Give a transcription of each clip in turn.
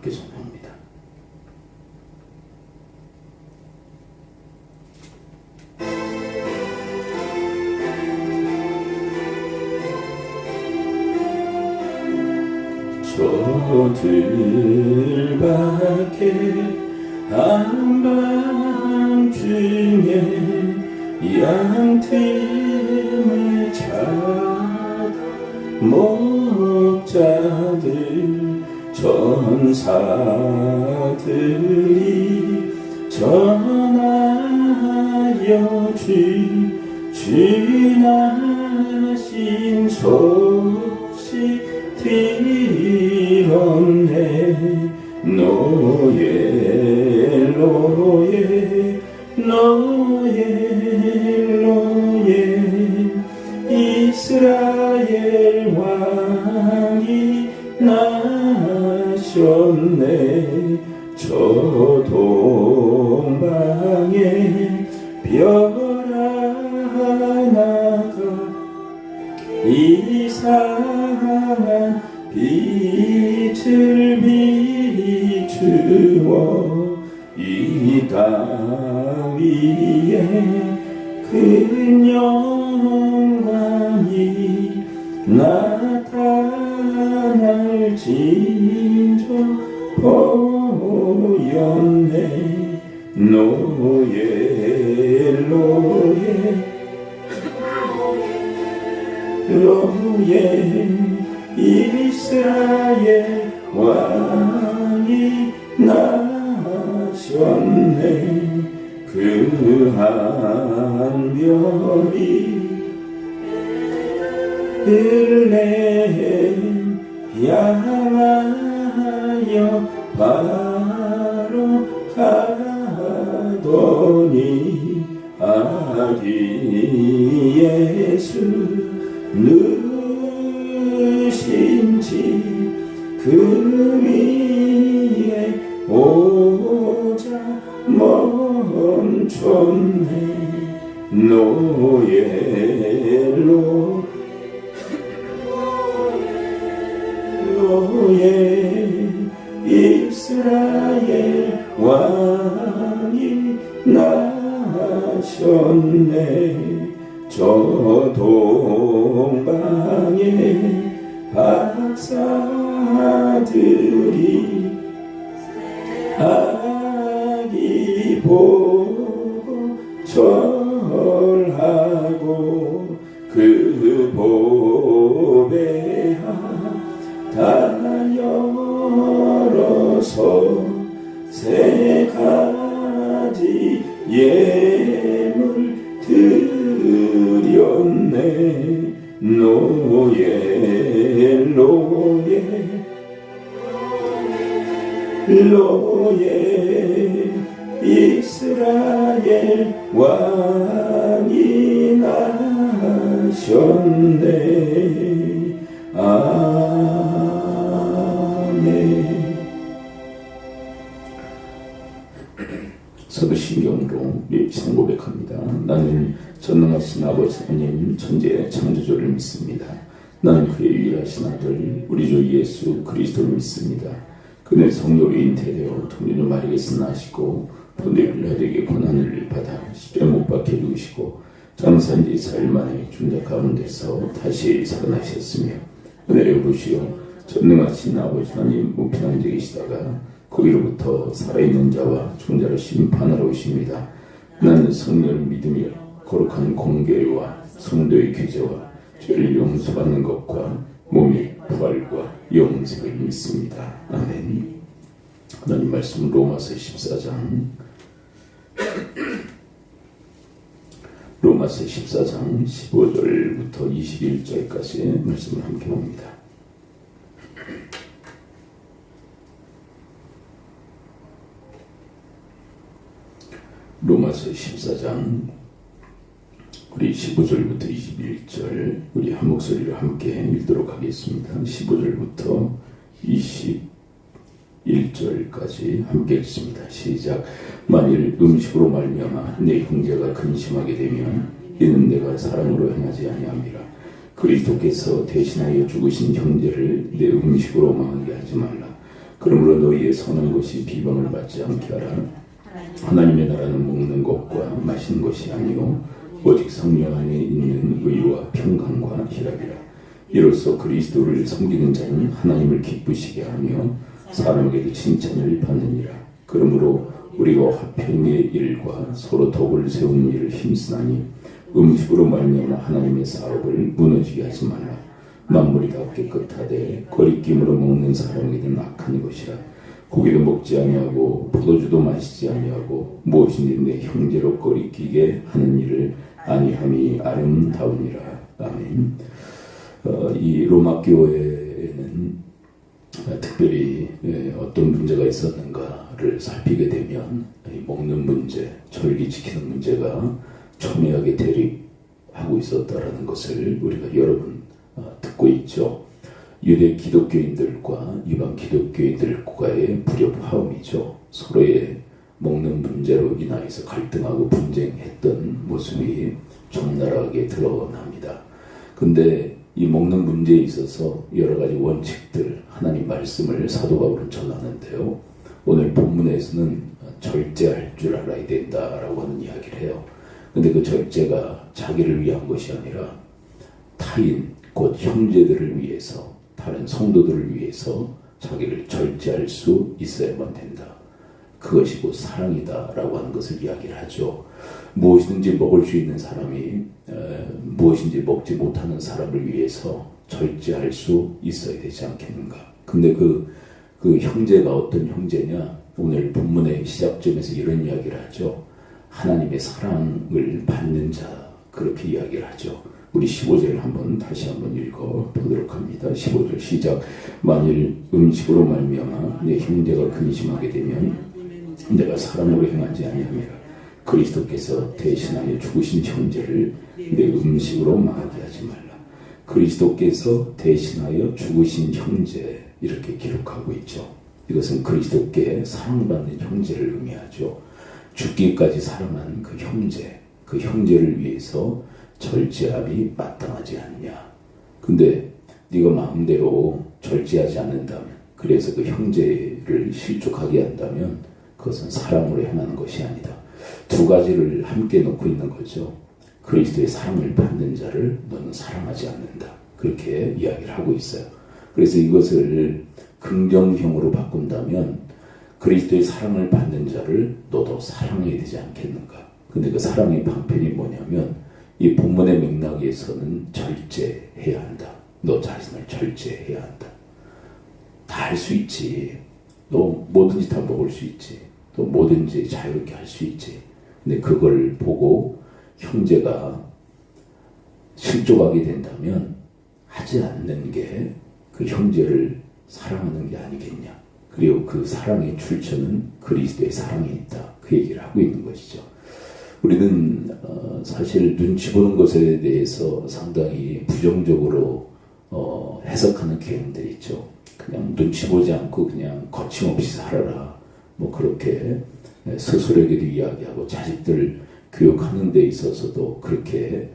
함께 전합니다. 저 들밖에 한밤중에 양팀을 찾아 목자들 전사들이 전하여 주나신 소식 들었네. 노예 이스라엘 왕이 나셨네. 저 동방에 별 하나가 이상한 빛을 비추어 이 땅 위에 큰 영광이 나타날 징조 보였네. 노예 이스라엘 왕이 나셨네. 그 한 별이 베들레헴 향하여 바로 가더니 아기 예수 누신지 그 위에 오자 멈췄네. 노예 이스라엘 왕이 나셨네. 저 동방에 박사들이 아기 보고 절하고 그 보배하 다 열어서 세 가지 예물 드렸네. 노예 이스라엘 왕이 나셨네. 아멘. 서두신경으로 우리 신앙 고백합니다. 나는 전능하신 아버지 하나님 천지의 창조주를 믿습니다. 나는 그의 유일하신 아들 우리 주 예수 그리스도를 믿습니다. 그는 성령으로 잉태되어 통일을 마리에서 나시고 본래 빌라도에게 고난을 받아 십자가에 못 박혀 죽으시고 장사한 지 4일 만에 죽은 자 가운데서 다시 살아나셨으며 은혜를 보시어 전능하신 아버지 하나님 무편한 데 계시다가 거기로부터 살아있는 자와 죽은 자를 심판하러 오십니다. 나는 성령을 믿으며 거룩한 공교회와 성도의 교제와 죄를 용서받는 것과 몸의 부활과 영생을 믿습니다. 아멘. 하나님 말씀 로마서 14장 로마서 14장 15절부터 21절까지 말씀을 함께 봅니다. 로마서 14장 우리 15절부터 21절 우리 한 목소리로 함께 읽도록 하겠습니다. 15절부터 21절까지 함께 읽습니다. 시작. 만일 음식으로 말미암아 내 형제가 근심하게 되면 이는 내가 사랑으로 행하지 아니함이라. 그리스도께서 대신하여 죽으신 형제를 내 음식으로 망하게 하지 말라. 그러므로 너희의 선한 것이 비방을 받지 않게 하라. 하나님의 나라는 먹는 것과 마시는 것이 아니요 오직 성령 안에 있는 의와 평강과 희락이라. 이로써 그리스도를 섬기는 자는 하나님을 기쁘시게 하며 사람에게도 칭찬을 받느니라. 그러므로 우리가 화평의 일과 서로 덕을 세우는 일을 힘쓰나니 음식으로 말미암아 하나님의 사업을 무너지게 하지 말라. 만물이 다 깨끗하되 거리낌으로 먹는 사람에게는 악한 것이라. 고기도 먹지 아니하고 포도주도 마시지 아니하고 무엇이든지 내 형제로 거리끼게 하는 일을 아니함이 아름다우니라. 아멘. 이 로마 교회에는 특별히 어떤 문제가 있었는가를 살피게 되면 먹는 문제, 절기 지키는 문제가 첨예하게 대립하고 있었다라는 것을 우리가 여러 번 듣고 있죠. 유대 기독교인들과 이방 기독교인들과의 불협화음이죠. 서로의 먹는 문제로 인하여서 갈등하고 분쟁했던 모습이 적나라하게 드러납니다. 근데 이 먹는 문제에 있어서 여러 가지 원칙들, 하나님 말씀을 사도 바울은 전하는데요. 오늘 본문에서는 절제할 줄 알아야 된다라고 하는 이야기를 해요. 근데 그 절제가 자기를 위한 것이 아니라 타인, 곧 형제들을 위해서, 다른 성도들을 위해서 자기를 절제할 수 있어야만 된다. 그것이 곧 사랑이다라고 하는 것을 이야기를 하죠. 무엇이든지 먹을 수 있는 사람이 무엇인지 먹지 못하는 사람을 위해서 절제할 수 있어야 되지 않겠는가. 근데 그 형제가 어떤 형제냐? 오늘 본문의 시작점에서 이런 이야기를 하죠. 하나님의 사랑을 받는 자, 그렇게 이야기를 하죠. 우리 15절을 다시 한번 읽어보도록 합니다. 15절 시작. 만일 음식으로 말미암아 내 형제가 근심하게 되면 내가 사람으로 행하지 아니함이라. 그리스도께서 대신하여 죽으신 형제를 내 음식으로 망하게 하지 말라. 그리스도께서 대신하여 죽으신 형제, 이렇게 기록하고 있죠. 이것은 그리스도께 사랑받는 형제를 의미하죠. 죽기까지 사랑한 그 형제, 그 형제를 위해서 절제함이 마땅하지 않냐. 근데 네가 마음대로 절제하지 않는다면, 그래서 그 형제를 실족하게 한다면 그것은 사랑으로 행하는 것이 아니다. 두 가지를 함께 놓고 있는 거죠. 그리스도의 사랑을 받는 자를 너는 사랑하지 않는다. 그렇게 이야기를 하고 있어요. 그래서 이것을 긍정형으로 바꾼다면 그리스도의 사랑을 받는 자를 너도 사랑해야 되지 않겠는가. 근데 그 사랑의 방편이 뭐냐면 이 본문의 맥락에서는 절제해야 한다. 너 자신을 절제해야 한다. 다 할 수 있지. 너 뭐든지 다 먹을 수 있지. 또 뭐든지 자유롭게 할 수 있지. 근데 그걸 보고 형제가 실족하게 된다면 하지 않는 게 그 형제를 사랑하는 게 아니겠냐. 그리고 그 사랑의 출처는 그리스도의 사랑에 있다. 그 얘기를 하고 있는 것이죠. 우리는 사실 눈치 보는 것에 대해서 상당히 부정적으로 해석하는 경향들이 있죠. 그냥 눈치 보지 않고 그냥 거침없이 살아라. 뭐 그렇게 스스로에게도 이야기하고 자식들 교육하는 데 있어서도 그렇게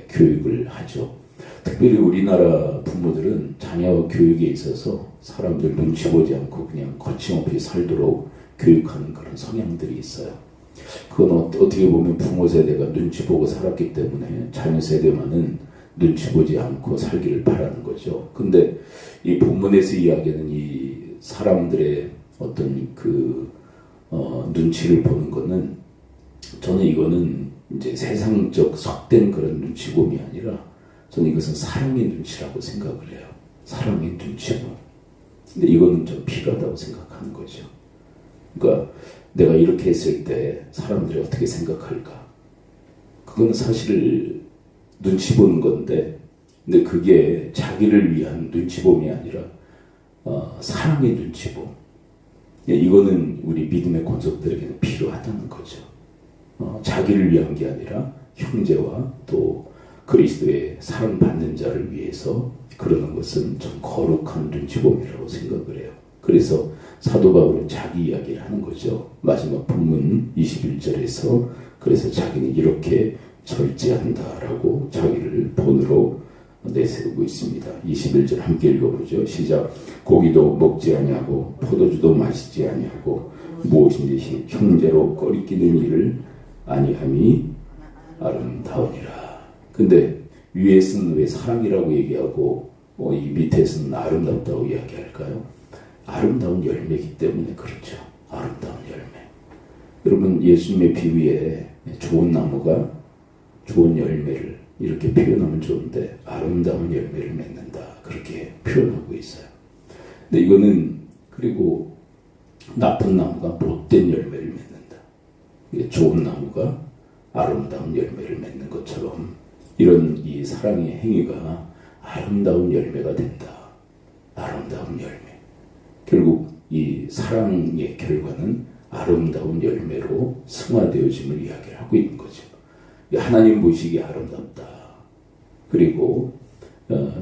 교육을 하죠. 특별히 우리나라 부모들은 자녀 교육에 있어서 사람들 눈치 보지 않고 그냥 거침없이 살도록 교육하는 그런 성향들이 있어요. 그건 어떻게 보면 부모 세대가 눈치 보고 살았기 때문에 자녀 세대만은 눈치 보지 않고 살기를 바라는 거죠. 근데 이 본문에서 이야기하는 이 사람들의 어떤 눈치를 보는 거는, 저는 이거는 이제 세상적 속된 그런 눈치봄이 아니라 저는 이것은 사랑의 눈치라고 생각을 해요. 사랑의 눈치봄. 근데 이거는 좀 필요하다고 생각하는 거죠. 그러니까 내가 이렇게 했을 때 사람들이 어떻게 생각할까? 그건 사실 눈치 보는 건데, 근데 그게 자기를 위한 눈치봄이 아니라 사랑의 눈치봄. 이거는 우리 믿음의 권속들에게는 필요하다는 거죠. 자기를 위한 게 아니라 형제와 또 그리스도의 사랑받는 자를 위해서 그러는 것은 좀 거룩한 눈치봄이라고 생각을 해요. 그래서 사도 바울은 자기 이야기를 하는 거죠. 마지막 본문 21절에서 그래서 자기는 이렇게 절제한다라고 자기를 본으로 내세우고 있습니다. 21절 함께 읽어보죠. 시작. 고기도 먹지 아니하고 포도주도 마시지 아니하고 무엇인지 형제로 꺼리끼는 일을 아니함이 아름다우니라. 근데 위에서는 왜 사랑이라고 얘기하고 이 밑에서는 아름답다고 이야기할까요? 아름다운 열매이기 때문에 그렇죠. 아름다운 열매. 여러분, 예수님의 비유에 좋은 나무가 좋은 열매를 이렇게 표현하면 좋은데 아름다운 열매를 맺는다, 그렇게 표현하고 있어요. 근데 이거는 그리고 나쁜 나무가 못된 열매를 맺는다, 좋은 나무가 아름다운 열매를 맺는 것처럼 이런 이 사랑의 행위가 아름다운 열매가 된다. 아름다운 열매. 결국 이 사랑의 결과는 아름다운 열매로 승화되어짐을 이야기를 하고 있는 거죠. 하나님 보시기에 아름답다. 그리고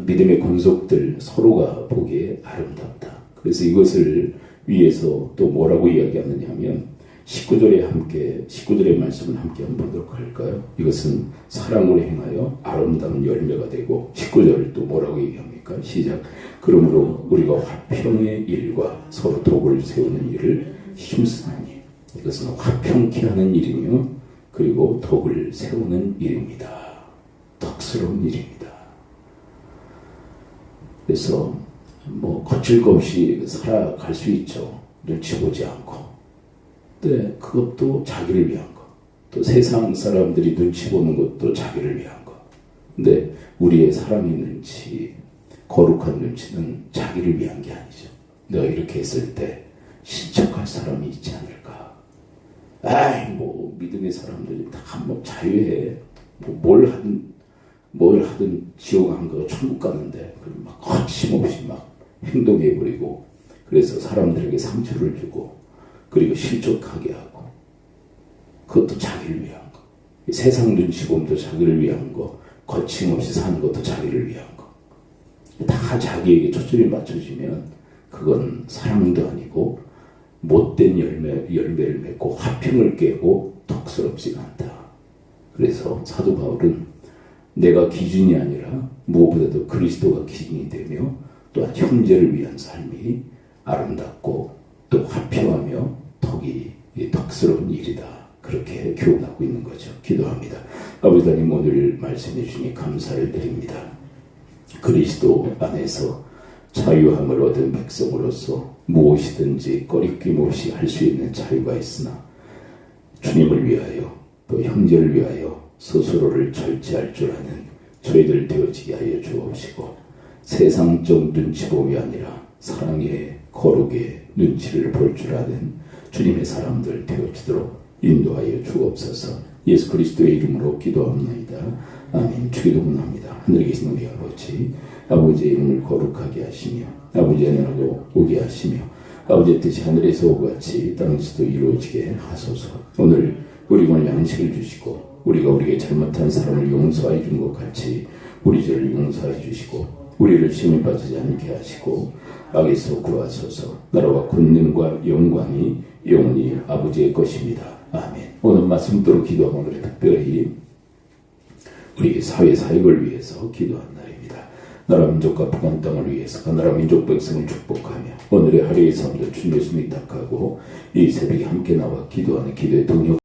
믿음의 권속들 서로가 보기에 아름답다. 그래서 이것을 위해서 또 뭐라고 이야기하느냐 하면 19절의 말씀을 함께 한번 보도록 할까요? 이것은 사랑으로 행하여 아름다운 열매가 되고, 19절 또 뭐라고 얘기합니까? 시작. 그러므로 우리가 화평의 일과 서로 덕을 세우는 일을 힘쓰나니. 이것은 화평케 하는 일이며 그리고 덕을 세우는 일입니다. 덕스러운 일입니다. 그래서 거칠 것 없이 살아갈 수 있죠. 눈치 보지 않고. 근데 그것도 자기를 위한 거. 또 세상 사람들이 눈치 보는 것도 자기를 위한 거. 근데 우리의 사랑의 눈치, 거룩한 눈치는 자기를 위한 게 아니죠. 내가 이렇게 했을 때 신척할 사람이 있지 않을까. 믿음의 사람들이 다 자유해. 뭘 하든 지옥 안 가고 천국 가는데 막 거침없이 막 행동해버리고, 그래서 사람들에게 상처를 주고, 그리고 실족하게 하고, 그것도 자기를 위한 거. 세상 눈치 보면도 자기를 위한 거, 거침없이 사는 것도 자기를 위한 거. 다 자기에게 초점이 맞춰지면 그건 사랑도 아니고 못된 열매를 맺고 화평을 깨고 덕스럽지가 않다. 그래서 사도 바울은 내가 기준이 아니라 무엇보다도 그리스도가 기준이 되며 또한 형제를 위한 삶이 아름답고 또 화평하며 덕이 덕스러운 일이다. 그렇게 교훈하고 있는 거죠. 기도합니다. 아버지 하나님, 오늘 말씀해 주시니 감사를 드립니다. 그리스도 안에서 자유함을 얻은 백성으로서 무엇이든지 꺼리낌 없이 할 수 있는 자유가 있으나 주님을 위하여 또 형제를 위하여 스스로를 절제할 줄 아는 저희들 되어지게 하여 주옵시고, 세상적 눈치 보기 아니라 사랑의 거룩의 눈치를 볼 줄 아는 주님의 사람들 되어지도록 인도하여 주옵소서. 예수 그리스도의 이름으로 기도합니다. 아멘. 주기도문합니다. 하늘에 계신 우리 아버지, 아버지의 이름을 거룩하게 하시며 아버지의 나라로 오게 하시며 아버지의 뜻이 하늘에서 오고 같이 땅에서도 이루어지게 하소서. 오늘 양식을 주시고 우리가 우리에게 잘못한 사람을 용서해 준 것 같이 우리 죄를 용서해 주시고 우리를 시험에 빠지지 않게 하시고 악에서 구하소서. 나라와 권능과 영광이 영원히 아버지의 것입니다. 아멘. 오늘 말씀대로 기도하고 오늘 특별히 우리 사회 사역을 위해서 기도한 날입니다. 나라 민족과 북한 땅을 위해서 나라 민족 백성을 축복하며 오늘의 하루의 삶도 주님 예수님이 탁하고 이 새벽에 함께 나와 기도하는 기도의 동역